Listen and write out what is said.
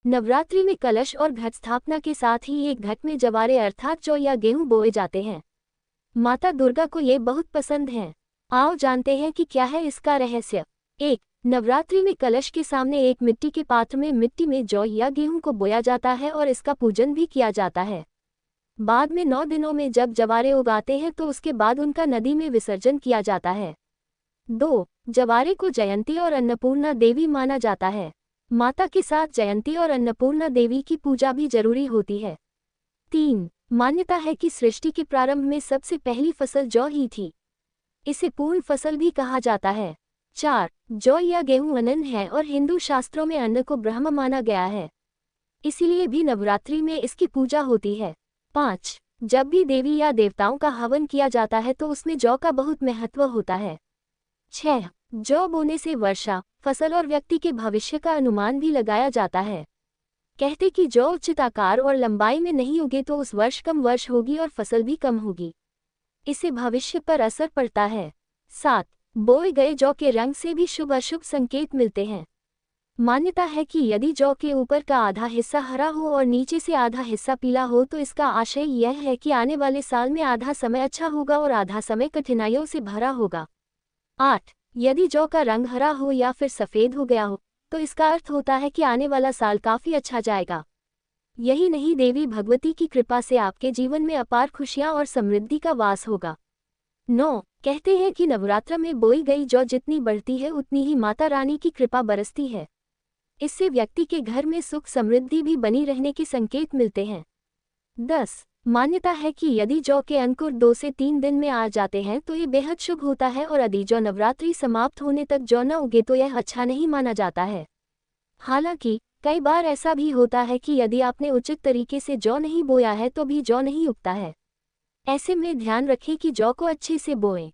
नवरात्रि में कलश और घट स्थापना के साथ ही एक घट में जवारे अर्थात जौ या गेहूं बोए जाते हैं। माता दुर्गा को ये बहुत पसंद हैं। आओ जानते हैं कि क्या है इसका रहस्य। 1. नवरात्रि में कलश के सामने एक मिट्टी के पात्र में मिट्टी में जौ या गेहूं को बोया जाता है और इसका पूजन भी किया जाता है। बाद में 9 दिनों में जब जवारे उगाते हैं तो उसके बाद उनका नदी में विसर्जन किया जाता है। 2. जवारे को जयंती और अन्नपूर्णा देवी माना जाता है। माता के साथ जयंती और अन्नपूर्णा देवी की पूजा भी जरूरी होती है। 3. मान्यता है कि सृष्टि के प्रारंभ में सबसे पहली फसल जौ ही थी। इसे पूर्ण फसल भी कहा जाता है। 4. जौ या गेहूं अनन है और हिंदू शास्त्रों में अन्न को ब्रह्म माना गया है, इसीलिए भी नवरात्रि में इसकी पूजा होती है। 5. जब भी देवी या देवताओं का हवन किया जाता है तो उसमें जौ का बहुत महत्व होता है। 6. जौ बोने से वर्षा, फसल और व्यक्ति के भविष्य का अनुमान भी लगाया जाता है। कहते कि जौ उचित आकार और लंबाई में नहीं उगे तो उस वर्ष कम वर्ष होगी और फसल भी कम होगी। इससे भविष्य पर असर पड़ता है। 7. बोए गए जौ के रंग से भी शुभ अशुभ संकेत मिलते हैं। मान्यता है कि यदि जौ के ऊपर का आधा हिस्सा हरा हो और नीचे से आधा हिस्सा पीला हो तो इसका आशय यह है कि आने वाले साल में आधा समय अच्छा होगा और आधा समय कठिनाइयों से भरा होगा। 8. यदि जौ का रंग हरा हो या फिर सफ़ेद हो गया हो तो इसका अर्थ होता है कि आने वाला साल काफ़ी अच्छा जाएगा। यही नहीं, देवी भगवती की कृपा से आपके जीवन में अपार खुशियां और समृद्धि का वास होगा। 9. कहते हैं कि नवरात्र में बोई गई जौ जितनी बढ़ती है उतनी ही माता रानी की कृपा बरसती है। इससे व्यक्ति के घर में सुख समृद्धि भी बनी रहने के संकेत मिलते हैं। 10. मान्यता है कि यदि जौ के अंकुर 2 से 3 दिन में आ जाते हैं तो ये बेहद शुभ होता है और यदि जौ नवरात्रि समाप्त होने तक जौ न उगे तो यह अच्छा नहीं माना जाता है। हालांकि कई बार ऐसा भी होता है कि यदि आपने उचित तरीके से जौ नहीं बोया है तो भी जौ नहीं उगता है। ऐसे में ध्यान रखें कि जौ को अच्छे से बोएं।